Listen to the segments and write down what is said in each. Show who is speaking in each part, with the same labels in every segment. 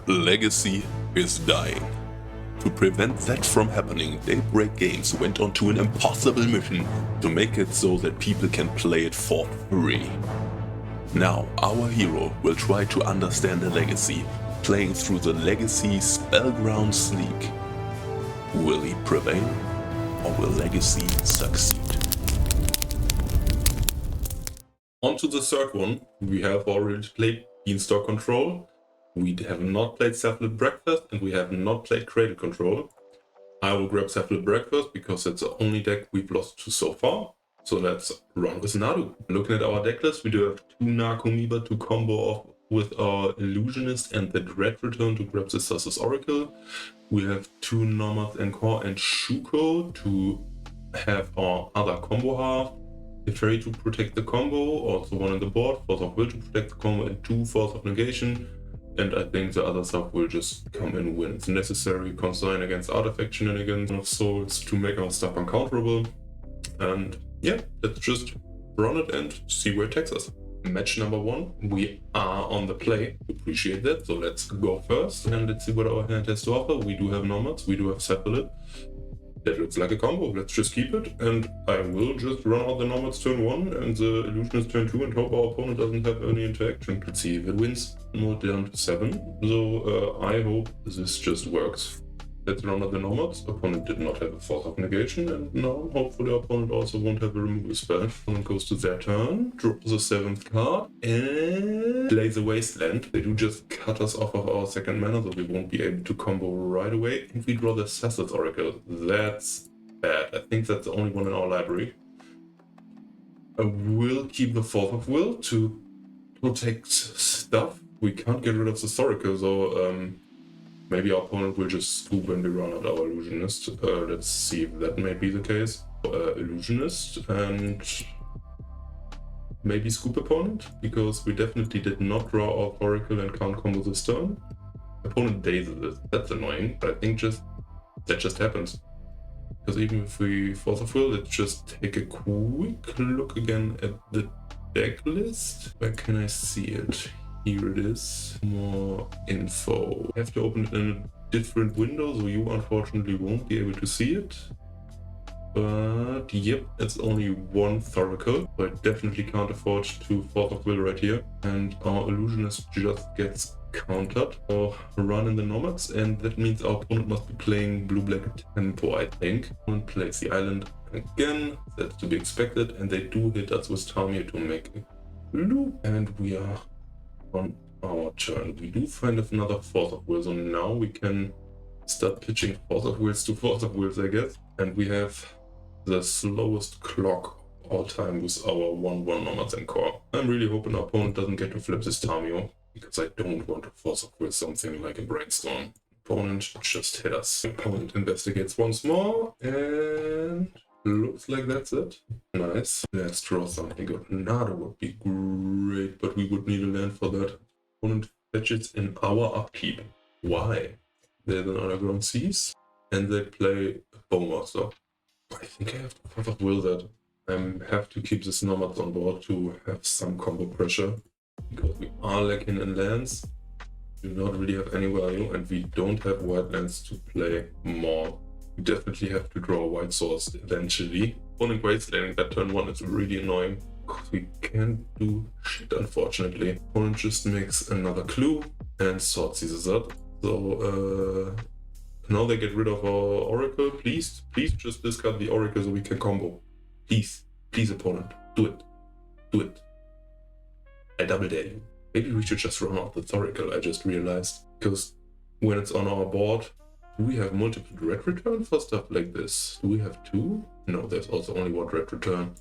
Speaker 1: Legacy is dying. To prevent that from happening, Daybreak Games went on to an impossible mission to make it so that people can play it for free. Now, our hero will try to understand the Legacy, playing through the Legacy Spellgrounds League. Will he prevail, or will Legacy succeed? On to the third one. We have already played Beanstalk Control. We have not played Cephalid Breakfast, and we have not played Cradle Control. I will grab Cephalid Breakfast because it's the only deck we've lost to so far. So let's run with Nadu. Looking at our deck list, we do have 2 Narcomoeba to combo off with our Illusionist and the Dread Return to grab the Sussus Oracle. We have 2 Nomads and Core and Shuko to have our other combo half. The Fairy to protect the combo, also 1 on the board, Force of Will to protect the combo, and 2 Force of Negation. And I think the other stuff will just come in when it's necessary. Consign against Artifact Shenanigans of Souls to make our stuff uncounterable. And yeah, let's just run it and see where it takes us. Match number 1, we are on the play. Appreciate that. So let's go first and let's see what our hand has to offer. We do have Nomads, we do have Cephalid. That looks like a combo. Let's just keep it, and I will just run out the Nomads turn 1 and the Illusionist turn 2 and hope our opponent doesn't have any interaction. Let's see if it wins. More down to 7. So I hope this just works. Let's run out the Nomads. Opponent did not have a Force of Negation, and now hopefully our opponent also won't have a removal spell. Opponent goes to their turn, draws the 7th card, and plays a Wasteland. They do just cut us off of our second mana, so we won't be able to combo right away. And we draw the Sussus Oracle. That's bad. I think that's the only one in our library. I will keep the Force of Will to protect stuff. We can't get rid of the Oracle, so maybe our opponent will just scoop when we run out our Illusionist. Let's see if that may be the case. Illusionist and maybe scoop opponent, because we definitely did not draw our Oracle and can't combo this turn. Opponent dazes it. That's annoying, but I think that just happens. Because even if we Force of Will, let's just take a quick look again at the deck list. Where can I see it? Here it is. More info. I have to open it in a different window, so you unfortunately won't be able to see it. But yep, it's only 1 Thoracle, so I definitely can't afford to Force of Will right here. And our Illusionist just gets countered or run in the Nomads, and that means our opponent must be playing blue-black tempo, I think. Opponent plays the island again, that's to be expected, and they do hit us with Tamir to make a blue, and we are on our turn. We do find another Force of Will, so now we can start pitching Force of Wills to Force of Wills, I guess. And we have the slowest clock of all time with our 1/1 Nomads and Core. I'm really hoping our opponent doesn't get to flip this Tamio, because I don't want to Force of Will something like a Brainstorm. Opponent just hit us. Opponent investigates once more, and looks like that's it. Nice. Let's draw something good. Nada would be great, but we would need a land for that. Opponent fetches in our upkeep. Why? There's an Underground Seas, and they play a Bowmaster. I think I have to Force of Will that. I have to keep this Nomads on board to have some combo pressure, because we are lacking in lands. We do not really have any value, and we don't have white lands to play more. We definitely have to draw a white source eventually. Opponent Wastelanding that turn 1 is really annoying, because we can't do shit, unfortunately. Opponent just makes another clue and Sword seizes up. So now they get rid of our Oracle. Please just discard the Oracle so we can combo. Please opponent, do it. I double dare you. Maybe we should just run out the Oracle, I just realized. Because when it's on our board, do we have multiple Dread Return for stuff like this? Do we have 2? No, there's also only 1 Dread Return.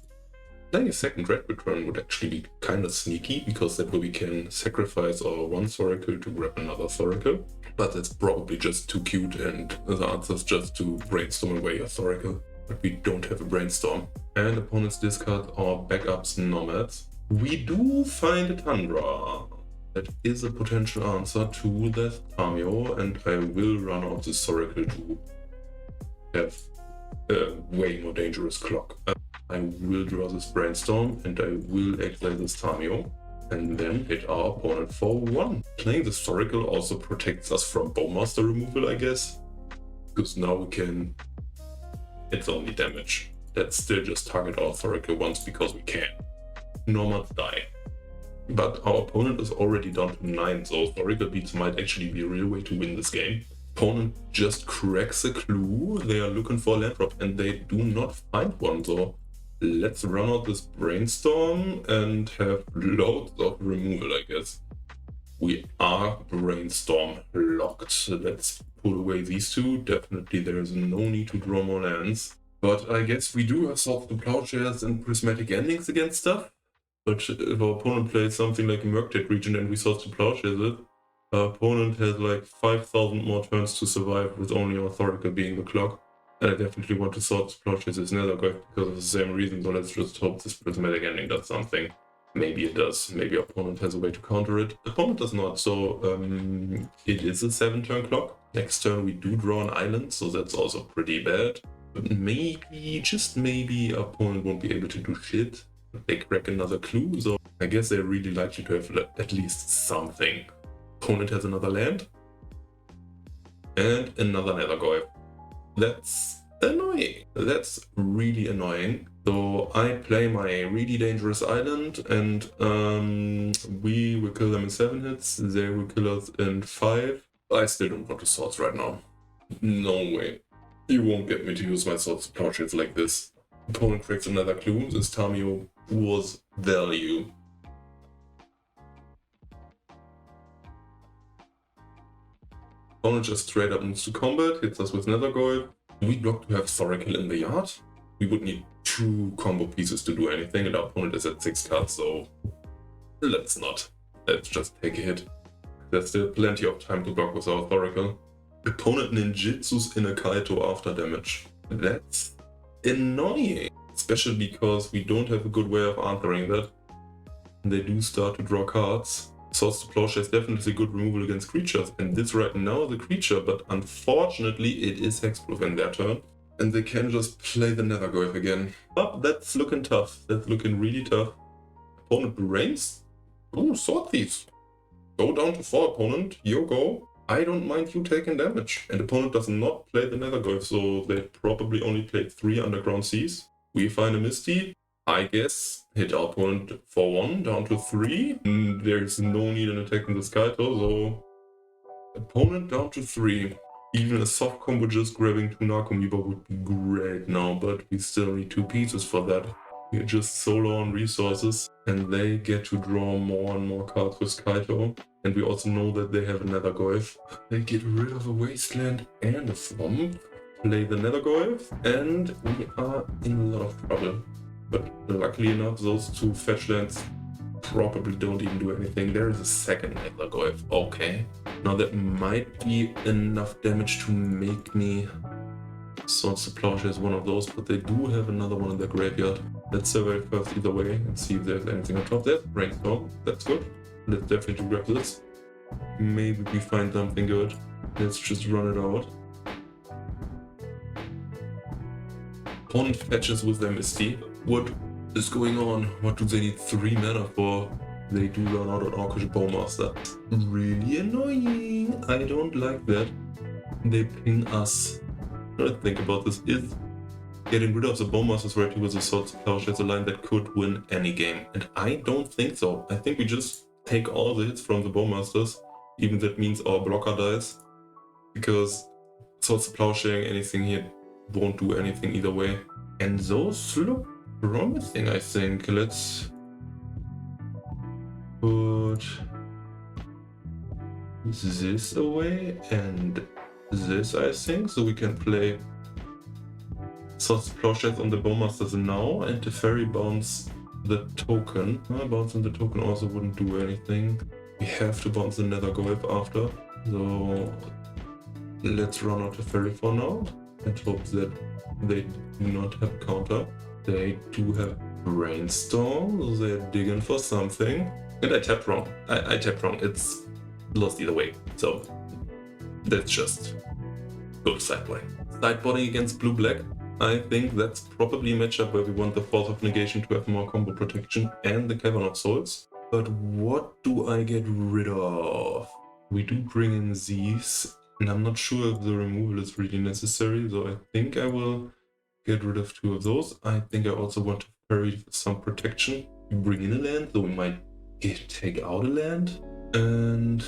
Speaker 1: Playing a second Dread Return would actually be kind of sneaky, because that way we can sacrifice our 1 Thoracle to grab another Thoracle. But that's probably just too cute, and the answer is just to brainstorm away a Thoracle. But we don't have a brainstorm. And opponents discard our backups Nomads. We do find a Tundra. That is a potential answer to that Tamio, and I will run out this Oracle to have a way more dangerous clock. I will draw this Brainstorm, and I will exile this Tamio. and then hit our opponent for 1. Playing the Thorical also protects us from Bowmaster removal, I guess. Because now we can... It's only damage. Let's still just target our Thorical once because we can. Nomads die. But our opponent is already down to 9, so Thorical beats might actually be a real way to win this game. Opponent just cracks a clue. They are looking for a land drop and they do not find one, so let's run out this Brainstorm and have loads of removal, I guess. We are Brainstorm locked. Let's pull away these two. Definitely there is no need to draw more lands. But I guess we do have Swords to Plowshares and Prismatic Endings against stuff. But if our opponent plays something like a Murktide region and we Swords to Plowshares it, our opponent has like 5,000 more turns to survive with only our Thorical being the clock. And I definitely want to Swords to Plowshares this Nethergoyf because of the same reason, so let's just hope this Prismatic Ending does something. Maybe it does. Maybe our opponent has a way to counter it. Opponent does not, so it is a 7-turn clock. Next turn we do draw an island, so that's also pretty bad. But maybe, just maybe, our opponent won't be able to do shit. They crack another clue, so I guess they're really likely to have at least something. Opponent has another land. And another Nethergoyf. That's annoying. That's really annoying. So I play my really dangerous island and we will kill them in 7 hits. They will kill us in 5. I still don't want to Swords right now. No way. You won't get me to use my Swords to Plowshares like this. Opponent cracks another clue. This Tamio was value. Opponent just straight up moves to combat, hits us with Nethergoyf. We block to have Thorical in the yard. We would need 2 combo pieces to do anything, and our opponent is at 6 cards, so let's not. Let's just take a hit. There's still plenty of time to block with our Thorical. Opponent ninjutsus in a Kaito after damage. That's annoying, especially because we don't have a good way of answering that. They do start to draw cards. Swords to Plowshares is definitely good removal against creatures, and this right now is a creature, but unfortunately it is hexproof in their turn. And they can just play the Nethergoyf again. But that's looking tough. That's looking really tough. Opponent Brains? Oh, Sword Thieves. Go down to 4, opponent. You go. I don't mind you taking damage. And opponent does not play the Nethergoyf, so they probably only played 3 Underground Seas. We find a Misty. I guess hit our opponent for 1, down to 3. There's no need in attacking this Kaito, so opponent down to 3. Even a soft combo just grabbing 2 Narcomoeba would be great now, but we still need 2 pieces for that. We're just so low on resources, and they get to draw more and more cards with Kaito. And we also know that they have a Nethergoyf. They get rid of a Wasteland and a Swamp, play the Nethergoyf, and we are in a lot of trouble. But luckily enough, those 2 fetch lands probably don't even do anything. There is a second Nethergoyf. Okay. Now that might be enough damage to make me Swords to Plowshares one of those, but they do have another one in their graveyard. Let's survey first either way and see if there's anything on top there. Brainstorm, that's good. Let's definitely grab this. Maybe we find something good. Let's just run it out. Opponent fetches with their Misty. What is going on? What do they need 3 mana for? They do run out on Orcish Bowmaster. Really annoying. I don't like that. They ping us. What I think about this is getting rid of the Bowmasters right here with the Swords to Plowshares, a line that could win any game. And I don't think so. I think we just take all the hits from the Bowmasters, even that means our blocker dies. Because Swords to Plowsharing anything here won't do anything either way. And those look promising, I think. Let's put this away and this, I think, so we can play Swords to Plowshares on the Bowmasters now, and the Fairy bounce the token. Bouncing the token also wouldn't do anything. We have to bounce the Nethergoyf after, so let's run out the Fairy for now and hope that they do not have counter. They do have Brainstorm, so they're digging for something. And I tapped wrong. I tapped wrong. It's lost either way. So let's just go sideboarding. Sideboarding against blue-black. I think that's probably a matchup where we want the Force of Negation to have more combo protection and the Cavern of Souls. But what do I get rid of? We do bring in these, and I'm not sure if the removal is really necessary, so I think I will get rid of 2 of those. I think I also want to parry some protection. We bring in a land, so we might take out a land. And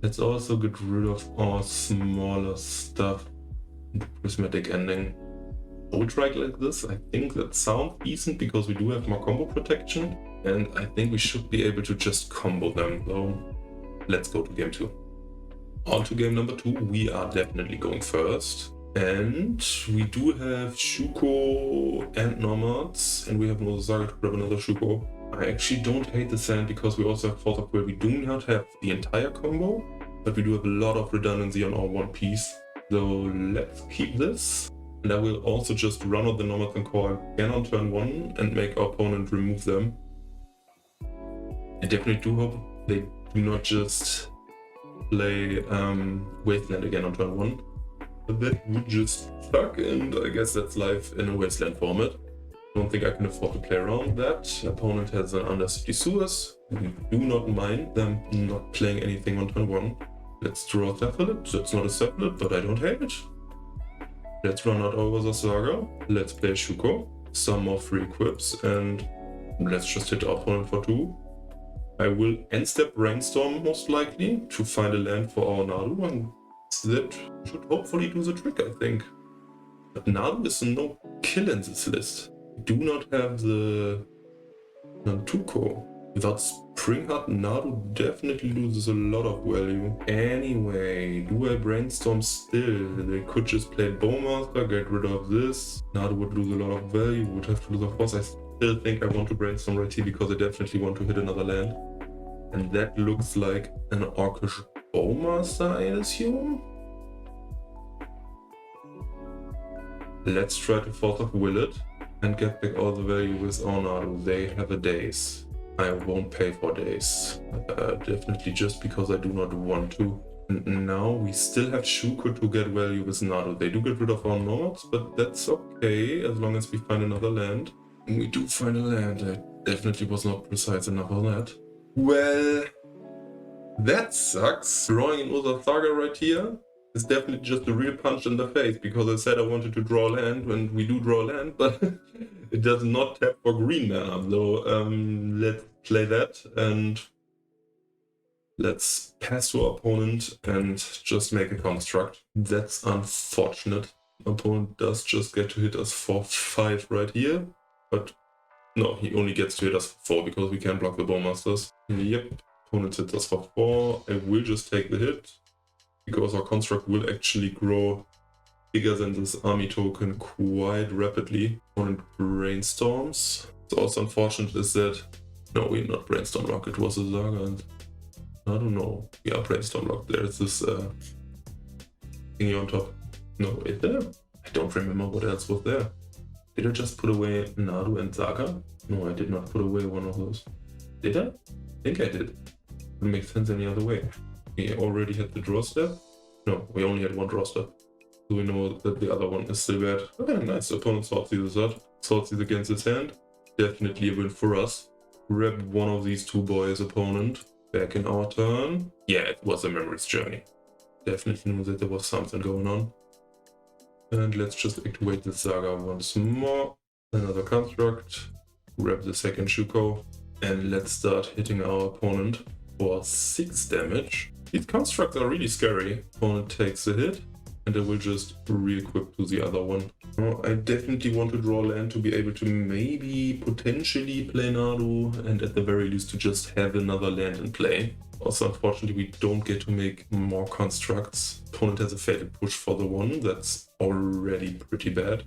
Speaker 1: let's also get rid of our smaller stuff. Prismatic ending. Old strike like this, I think that sounds decent because we do have more combo protection, and I think we should be able to just combo them. So let's go to game 2. On to game number 2, we are definitely going first. And we do have Shuko and Nomads, and we have no Saga to grab another Shuko. I actually don't hate the sand because we also have Force of Will. We do not have the entire combo, but we do have a lot of redundancy on our one piece. So let's keep this. And I will also just run out the Nomads and Core again on turn 1 and make our opponent remove them. I definitely do hope they do not just play Wasteland again on turn 1. But that would just suck, and I guess that's life in a Wasteland format. I don't think I can afford to play around that. Opponent has an Undercity Sewers. We do not mind them not playing anything on turn 1. Let's draw Cephalid. That's not a Cephalid, but I don't hate it. Let's run out over the Saga. Let's play Shuko. Some more free equips, and let's just hit our opponent for 2. I will end step Brainstorm most likely to find a land for our Nadu, and that should hopefully do the trick, I think. But Nadu is no kill in this list. We do not have the Nantuko. Without Springheart, Nadu definitely loses a lot of value. Anyway, do I Brainstorm still? They could just play Bowmaster, get rid of this. Nadu would lose a lot of value, would have to lose a force. I still think I want to Brainstorm right here because I definitely want to hit another land. And that looks like an Orcish Bowmaster, I assume? Let's try to Force of Will it and get back all the value with Nadu. They have a daze. I won't pay for days. Definitely just because I do not want to. And now we still have Shuko to get value with Nadu. They do get rid of our Nomads, but that's okay as long as we find another land. And we do find a land. I definitely was not precise enough on that. Well, that sucks. Drawing an Urza Saga right here is definitely just a real punch in the face because I said I wanted to draw land when we do draw land, but it does not tap for green mana. So let's play that and let's pass to our opponent and just make a construct. That's unfortunate. Opponent does just get to hit us for 5 right here, but no, he only gets to hit us for 4 because we can't block the Bowmasters. Yep, opponent hits us for 4. I will just take the hit because our construct will actually grow bigger than this army token quite rapidly. Opponent brainstorms. What's also unfortunate is that no, we're not brainstorm lock. It was a Saga, and I don't know. We are brainstorm lock. There's this thingy on top. No, is there? I don't remember what else was there. Did I just put away Nadu and Saga? No, I did not put away one of those. Did I? I think I did. Wouldn't make sense any other way. We already had the draw step. No, we only had one draw step. So we know that the other one is still bad. Okay, nice. Opponent sorts these out. Sorts these against his hand. Definitely a win for us. Grab one of these 2 boys, opponent. Back in our turn. Yeah, it was a memories journey. Definitely knew that there was something going on. And let's just activate the Saga once more. Another construct. Grab the second Shuko. And let's start hitting our opponent for 6 damage. These constructs are really scary. Opponent takes a hit. And I will just re-equip to the other one. Oh, I definitely want to draw land to be able to maybe potentially play Nadu. And at the very least to just have another land in play. Also, unfortunately, we don't get to make more constructs. Opponent has a fatal push for the 1. That's already pretty bad.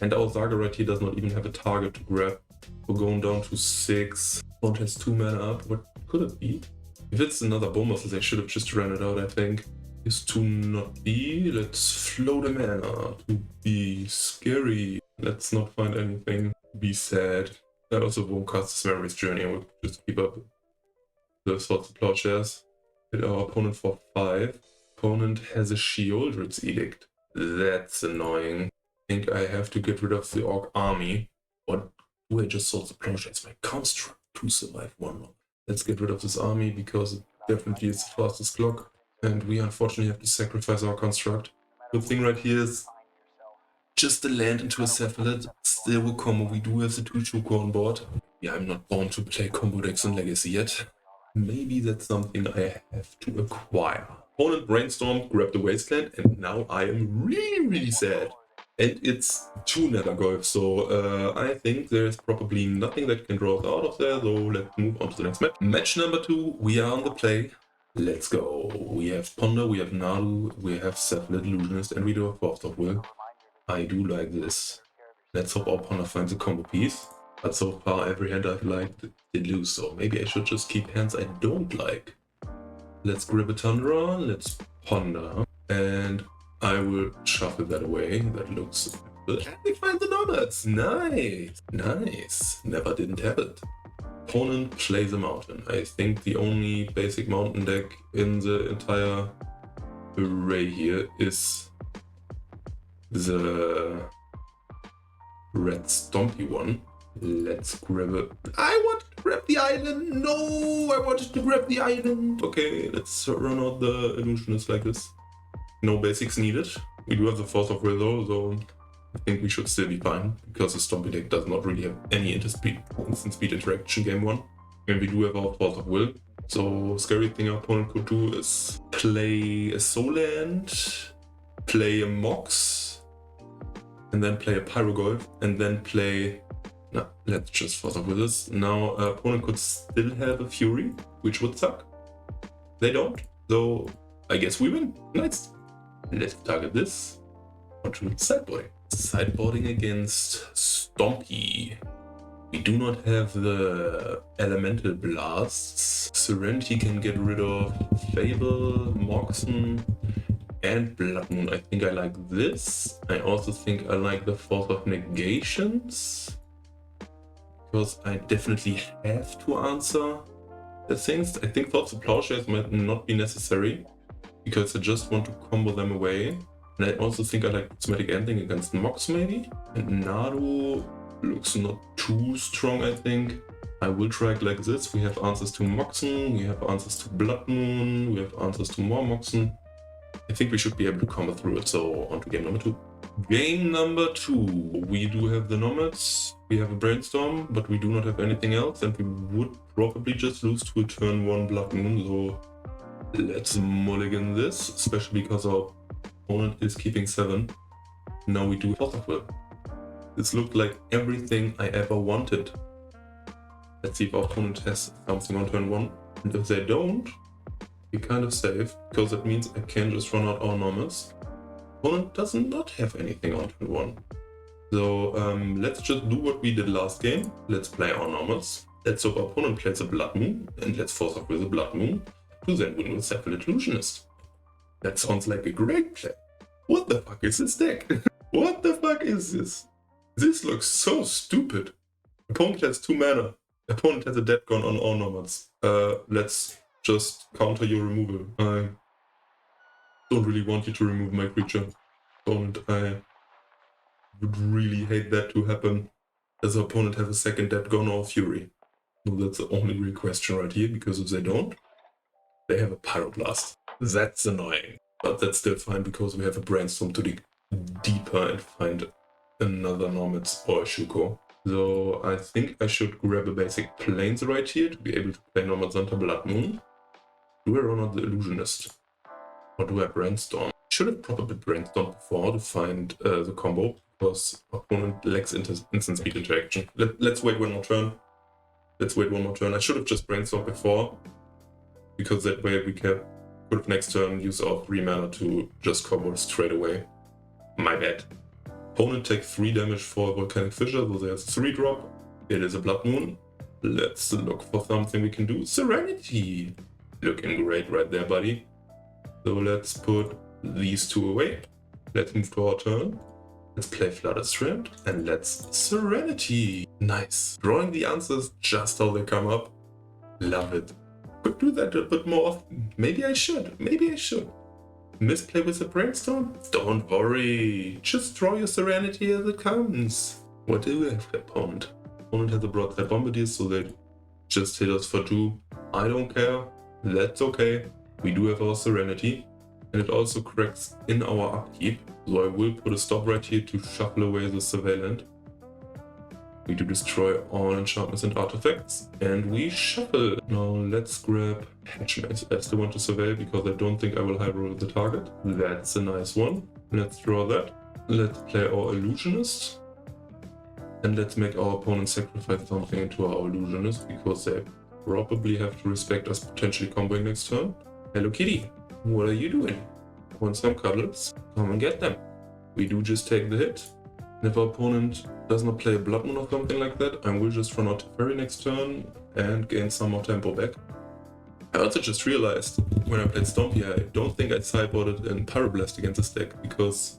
Speaker 1: And our Saga right here does not even have a target to grab. We're going down to 6. Opponent has 2 mana up. What could it be? If it's another Bowmaster, they should have just ran it out, I think. Is to not be. Let's float a mana to be scary. Let's not find anything. Be sad. I also won't cast this Memories Journey. I will just keep up the Swords of Plowshares. Hit our opponent for 5. Opponent has a Sheoldred's Edict. That's annoying. I think I have to get rid of the Orc army. Or do I just Swords of Plowshares my construct? to survive 1 more. Let's get rid of this army because it definitely is the fastest clock. And we unfortunately have to sacrifice our construct. Good thing right here is just a land into a Cephalid. Still a combo. We do have the 2 Shuko on board. Yeah, I'm not born to play combo decks in Legacy yet. Maybe that's something I have to acquire. Opponent brainstormed, grabbed the Wasteland, and now I am really sad. And it's 2 Nethergolf, so I think there's probably nothing that can draw us out of there, so let's move on to the next match. Match number 2, we are on the play. Let's go. We have Ponder, we have Naru, we have Cephalid Illusionist, and we do have Force of Will. I do like this. Let's hope our Ponder finds a combo piece. But so far, every hand I've liked did lose, so maybe I should just keep hands I don't like. Let's grab a Tundra, let's Ponder, and I will shuffle that away. That looks good. And we find the nomads. Nice. Nice. Never didn't have it. Opponent plays a mountain. I think the only basic mountain deck in the entire array here is the red stompy one. Let's grab it. I want to grab the island. No, I wanted to grab the island. Okay, let's run out the illusionist like this. No basics needed. We do have the Force of Will though, so I think we should still be fine because the Stompy deck does not really have any instant speed interaction game 1. And we do have our Force of Will. So scary thing our opponent could do is play a Soland, play a Mox, and then play a Pyrogolf, and then play... No, let's just Force of Will this. Now opponent could still have a Fury, which would suck. They don't, so I guess we win. Nice. Let's target this. Onto sideboarding. Sideboarding against Stompy. We do not have the Elemental Blasts. Serenity can get rid of Fable, Moxen, and Blood Moon. I think I like this. I also think I like the Force of Negations, because I definitely have to answer the things. I think Thoughts of Plowshares might not be necessary, because I just want to combo them away. And I also think I like Prismatic Ending against Mox maybe. And Naru looks not too strong, I think. I will try it like this. We have answers to Moxen, we have answers to Blood Moon, we have answers to more Moxen. I think we should be able to combo through it, so on to game number 2. Game number 2. We do have the Nomads, we have a Brainstorm, but we do not have anything else, and we would probably just lose to a turn 1 Blood Moon, so let's mulligan this, especially because our opponent is keeping 7. Now we do Force of Will. This looked like everything I ever wanted. Let's see if our opponent has something on turn 1. And if they don't, we're kind of safe, because that means I can just run out our Nomads. Opponent does not have anything on turn 1. So let's just do what we did last game. Let's play our Nomads. Let's hope our opponent plays a Blood Moon, and let's Force of Will the Blood Moon to then win with Cephalid Illusionist. That sounds like a great play. What the fuck is this deck? What the fuck is this? This looks so stupid. Opponent has 2 mana. Opponent has a dead gun on all Nomads. Let's just counter your removal. I don't really want you to remove my creature. Opponent, I would really hate that to happen, as the opponent have a second dead gun or Fury. So that's the only real question right here, because if they don't, they have a Pyroblast. That's annoying. But that's still fine, because we have a Brainstorm to dig deeper and find another Nomads or a Shuko. So I think I should grab a basic Plains right here to be able to play Nomads under Blood Moon. Do I run out the Illusionist? Or do I Brainstorm? Should have probably Brainstormed before to find the combo, because opponent lacks instant speed interaction. Let's wait 1 more turn. Let's wait 1 more turn. I should have just Brainstormed before, because that way we could have next turn use our 3 mana to just combo straight away. My bad. Opponent takes 3 damage for Volcanic Fissure, so there's 3 drop. It is a Blood Moon. Let's look for something we can do. Serenity! Looking great right there, buddy. So let's put these 2 away. Let's move to our turn. Let's play Flooded Strand, and let's Serenity! Nice. Drawing the answers just how they come up. Love it. Could do that a bit more often. Maybe I should. Maybe I should. Misplay with a Brainstorm? Don't worry. Just draw your Serenity as it comes. What do we have for opponent? Opponent has a Broadside Bombardier, so they just hit us for 2. I don't care, that's okay. We do have our Serenity, and it also cracks in our upkeep, so I will put a stop right here to shuffle away the Cephalid. We do destroy all enchantments and artifacts, and we shuffle. Now let's grab Hatchmates. I still want to survey because I don't think I will high roll the target. That's a nice one. Let's draw that. Let's play our Illusionist. And let's make our opponent sacrifice something into our Illusionist because they probably have to respect us potentially comboing next turn. Hello Kitty, what are you doing? Want some cuddles? Come and get them. We do just take the hit. And if our opponent does not play a Blood Moon or something like that, I will just run out Teferi next turn and gain some more tempo back. I also just realized when I played Stompy, I don't think I sideboarded in Pyroblast against this deck because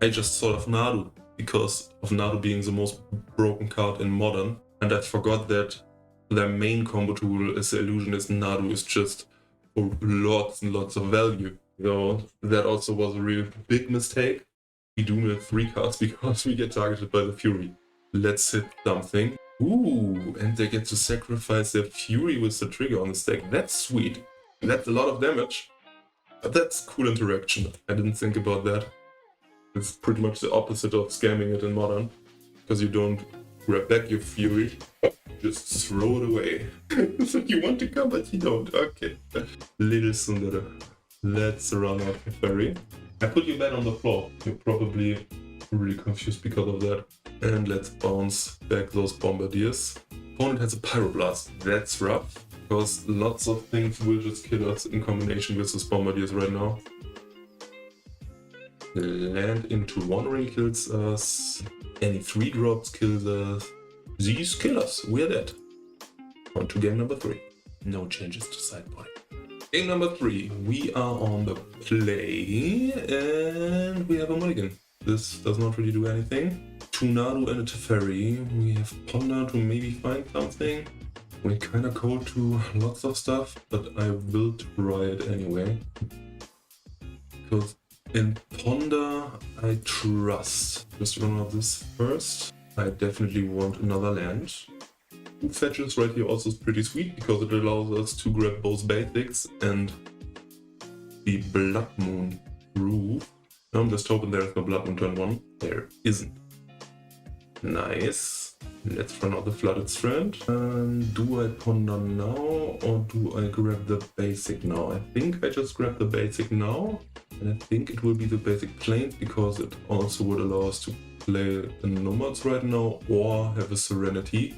Speaker 1: I just thought of Nadu, because of Nadu being the most broken card in Modern, and I forgot that their main combo tool as the Illusionist Nadu is just for lots and lots of value. So that also was a real big mistake. We do mill 3 cards because we get targeted by the Fury. Let's hit something. Ooh, and they get to sacrifice their Fury with the trigger on the stack. That's sweet. That's a lot of damage. But that's cool interaction. I didn't think about that. It's pretty much the opposite of scamming it in Modern. Because you don't grab back your Fury, just throw it away. So you want to come, but you don't. Okay. Little Sundere. Let's run out the Teferi. I put you back on the floor. You're probably really confused because of that. And let's bounce back those Bombardiers. Opponent has a Pyroblast. That's rough, because lots of things will just kill us in combination with those Bombardiers right now. Land into One Ring kills us. Any 3 drops kills us. These kill us. We're dead. On to game number 3. No changes to sideboarding. Game number 3, we are on the play, and we have a mulligan. This does not really do anything. 2 Nadu and a Teferi. We have Ponder to maybe find something. We're kinda cold to lots of stuff, but I will try it anyway. Because in Ponder, I trust. Just run out this first. I definitely want another land. Fetches right here also is pretty sweet because it allows us to grab both basics and the Blood Moon Roof. I'm just hoping there's no Blood Moon turn 1. There isn't. Nice. Let's run out the Flooded Strand. Do I Ponder now or do I grab the basic now? I think I just grab the basic now. And I think it will be the basic Plains because it also would allow us to play the Nomads right now or have a Serenity.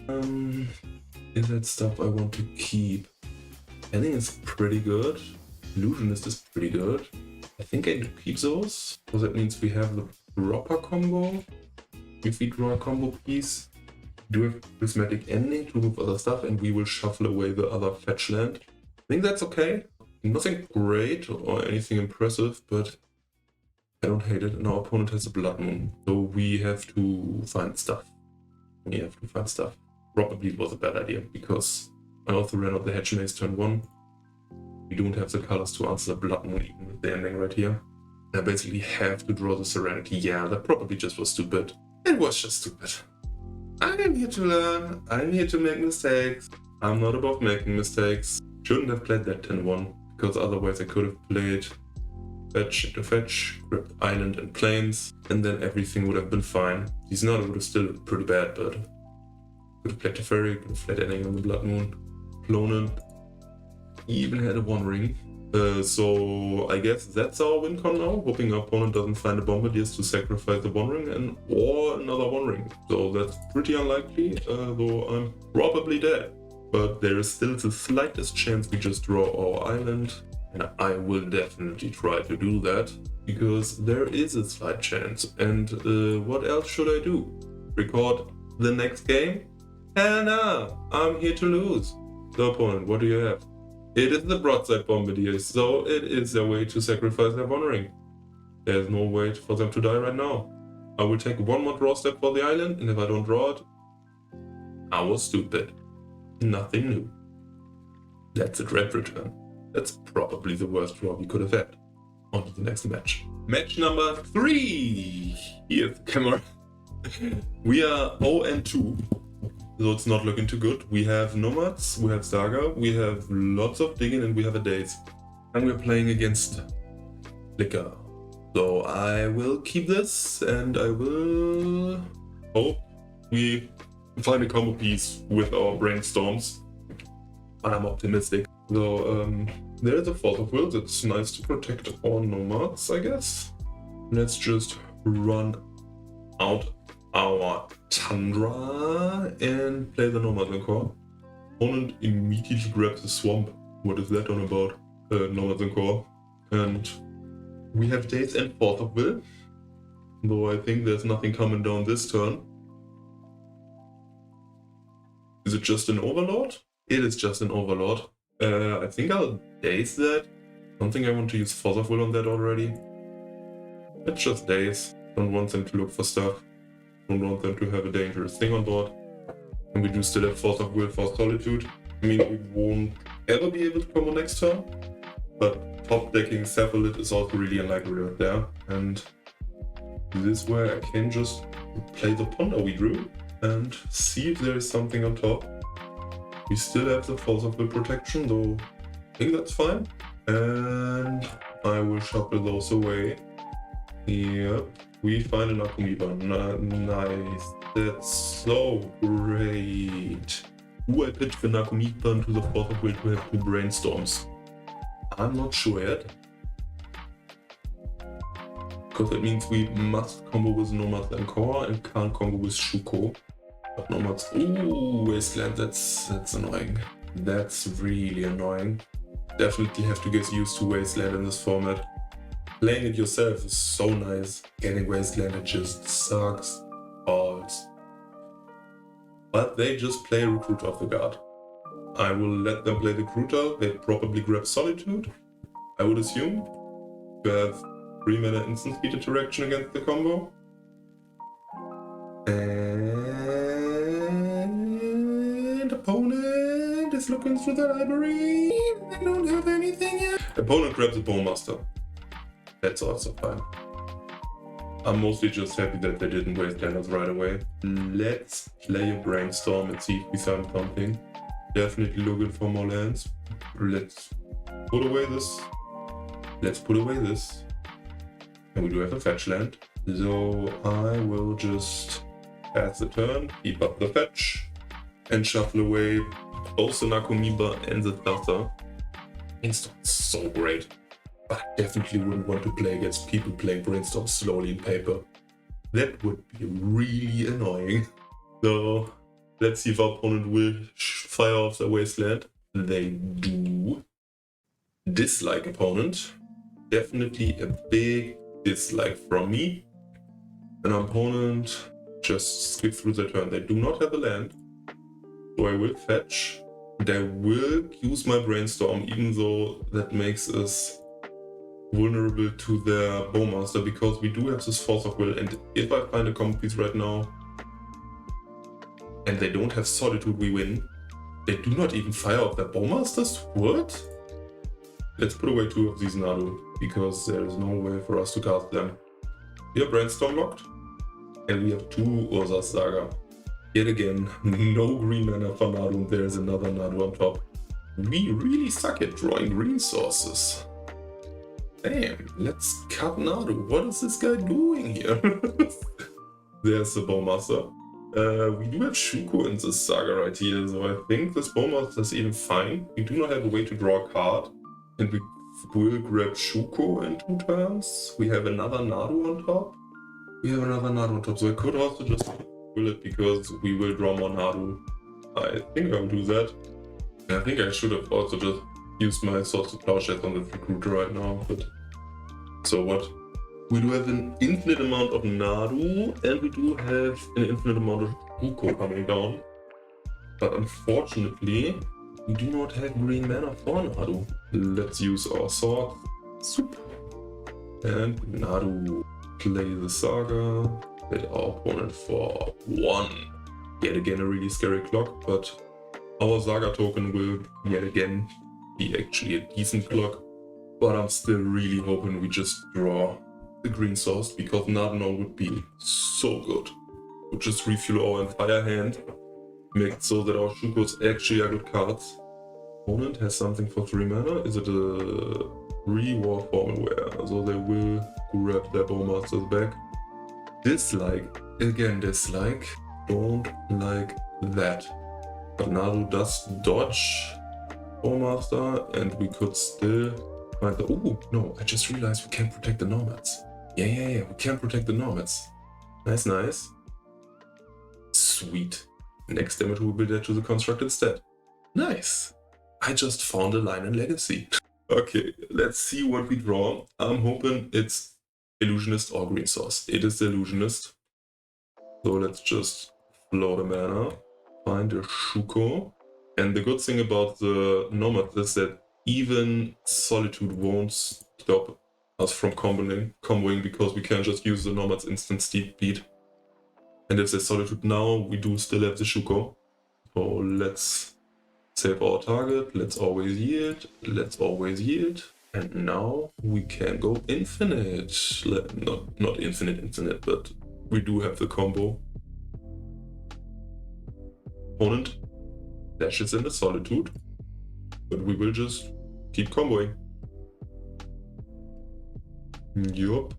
Speaker 1: Is that stuff I want to keep? I think it's pretty good. Illusionist is pretty good. I think I do keep those, because that means we have the proper combo. If we draw a combo piece, we do have Prismatic Ending to move other stuff, and we will shuffle away the other fetch land. I think that's okay. Nothing great or anything impressive, but I don't hate it. And our opponent has a Blood Moon, so we have to find stuff. Probably it was a bad idea, because I also ran out the Hatchmates turn 1. We don't have the colors to answer the Blood Moon even with the ending right here. I basically have to draw the Serenity. Yeah, that probably just was stupid. It was just stupid. I am here to learn. I'm here to make mistakes. I'm not above making mistakes. Shouldn't have played that 10-1, because otherwise I could have played fetch into fetch, grabbed island and plains, and then everything would have been fine. These Nadu would have still been pretty bad, but could have played Teferi, could have played ending on the Blood Moon, Clonant, even had a One Ring. So I guess that's our win con now, hoping our opponent doesn't find a Bombardiers to sacrifice the One Ring or another One Ring. So that's pretty unlikely, though I'm probably dead. But there is still the slightest chance we just draw our island, and I will definitely try to do that, because there is a slight chance. And what else should I do? Record the next game? And I'm here to lose. The opponent, what do you have? It is the Broadside Bombardiers, so it is their way to sacrifice their One Ring. There's no way for them to die right now. I will take one more draw step for the island, and if I don't draw it, I was stupid. Nothing new. That's a dread return. That's probably the worst draw we could have had. On to the next match. Match number 3! Here's the camera. We are 0-2. So it's not looking too good. We have Nomads, we have Saga, we have lots of digging, and we have a Daze. And we're playing against Liquor. So I will keep this, and I will hope we find a combo piece with our brainstorms. But I'm optimistic. So there's a Force of Will. That's nice to protect our Nomads, I guess. Let's just run out our Tundra and play the Nomad Encore. Opponent immediately grabs the Swamp. What is that on about? Nomad Encore. And we have Daze and Force of Will. Though I think there's nothing coming down this turn. Is it just an Overlord? It is just an Overlord. I think I'll Daze that. I don't think I want to use Force of Will on that already. Let's just Daze. Don't want them to look for stuff. Don't want them to have a dangerous thing on board. And we do still have Force of Will for Solitude. I mean, we won't ever be able to combo next turn. But top decking Cephalid is also really unlikely right there. And this way I can just play the Ponder we drew and see if there is something on top. We still have the Force of Will protection, though I think that's fine. And I will shuffle those away. Yep, we find an Akumiba. Nice. That's so great. Do I pitch the Nakumiba into the Force of Will to have 2 brainstorms? I'm not sure yet. Because that means we must combo with Nomads and Core and can't combo with Shuko. But Nomads. Ooh, Wasteland, that's annoying. That's really annoying. Definitely have to get used to Wasteland in this format. Playing it yourself is so nice. Getting Wasteland, it just sucks balls. But they just play Recruiter of the Guard. I will let them play the Recruiter. They probably grab Solitude, I would assume, to have 3 mana instant speed interaction against the combo. And opponent is looking through the library. They don't have anything yet. Opponent grabs a Bowmaster. That's also fine. I'm mostly just happy that they didn't waste us right away. Let's play a Brainstorm and see if we find something. Definitely looking for more lands. Let's put away this. Let's put away this. And we do have a fetch land. So I will just pass the turn, keep up the fetch, and shuffle away both the Nakumiba and the Thassa. Brainstorm's so great. I definitely wouldn't want to play against people playing Brainstorm slowly in paper. That would be really annoying. So let's see if our opponent will fire off their Wasteland. They do. Dislike opponent. Definitely a big dislike from me. An opponent just skip through the turn. They do not have a land. So I will fetch. They will use my Brainstorm, even though that makes us vulnerable to their Bowmaster, because we do have this Force of Will, and if I find a combo piece right now and they don't have Solitude, we win. They do not even fire off their Bowmasters? What? Let's put away 2 of these Nadu, because there is no way for us to cast them. We are Brainstorm locked, and we have 2 Urza Saga. Yet again, no green mana for Nadu, and there is another Nadu on top. We really suck at drawing green sources. Damn, let's cut Nadu. What is this guy doing here? There's the Bowmaster. We do have Shuko in this saga right here, so I think this Bowmaster is even fine. We do not have a way to draw a card, and we will grab Shuko in 2 turns. We have another Nadu on top. So I could also just will it, because we will draw more Nadu. I think I'll do that. And I think I should have also just used my Swords of Plowshares on the Recruiter right now, but so what? We do have an infinite amount of Nadu, and we do have an infinite amount of Shuko coming down. But unfortunately, we do not have green mana for Nadu. Let's use our sword. Soup. And Nadu. Play the Saga. Play our opponent for 1. Yet again a really scary clock, but our Saga token will yet again be actually a decent clock. But I'm still really hoping we just draw the green source, because Nadu would be so good. Would just refuel our entire hand. Make it so that our Shukos actually are good cards. Opponent has something for 3 mana. Is it a reward formalware? So they will grab their Bowmasters back. Dislike. Again, dislike. Don't like that. Tornado does dodge Bowmaster, and we could still find the... Oh, no, I just realized we can't protect the Nomads. Yeah, we can't protect the Nomads. Nice, nice. Sweet. Next damage will be there to the construct instead. Nice. I just found a line in Legacy. Okay, let's see what we draw. I'm hoping it's Illusionist or Green Source. It is the Illusionist. So let's just flow the mana, find a Shuko. And the good thing about the Nomad is that even Solitude won't stop us from comboing because we can just use the Nomad's instant speed. And if there's Solitude now, we do still have the Shuko. So let's save our target, let's always yield, and now we can go infinite. Not infinite, but we do have the combo. Opponent dashes in the Solitude, but we will just keep comboing. Yup.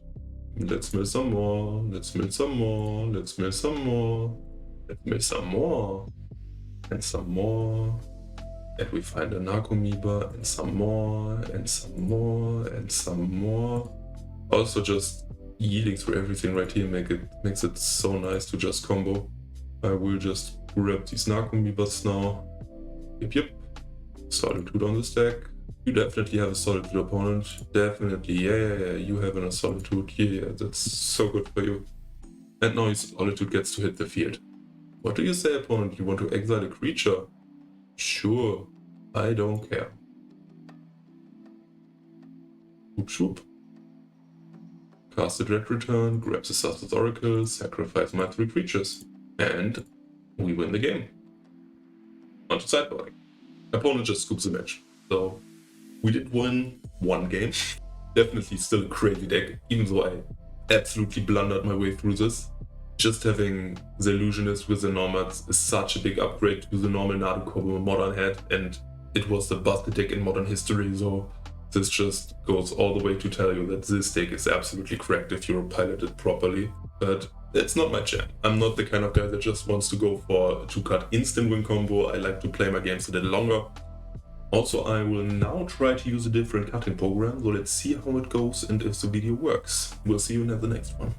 Speaker 1: Let's mill some more, let's mill some more, let's mill some more, let's mill some more, and some more. And we find a Narcomoeba, and some more, and some more, and some more. Also just yielding through everything right here makes it so nice to just combo. I will just grab these Narcomoebas now. Yep. Solitude on the stack. You definitely have a Solitude opponent. Definitely, yeah, you have a Solitude. Yeah, that's so good for you. And now your Solitude gets to hit the field. What do you say, opponent? You want to exile a creature? Sure, I don't care. Shoop. Cast a Dread Return, grab the Suspect Oracle, sacrifice my 3 creatures. And we win the game. On to sideboarding. Opponent just scoops the match. So we did win 1 game. Definitely still a crazy deck, even though I absolutely blundered my way through this. Just having the Illusionist with the Nomads is such a big upgrade to the normal Nadu combo Modern had, and it was the best deck in Modern history, so this just goes all the way to tell you that this deck is absolutely cracked if you're piloted properly. But it's not my jam. I'm not the kind of guy that just wants to go for a 2-card instant win combo. I like to play my games a little longer. Also, I will now try to use a different cutting program, so let's see how it goes and if the video works. We'll see you in the next one.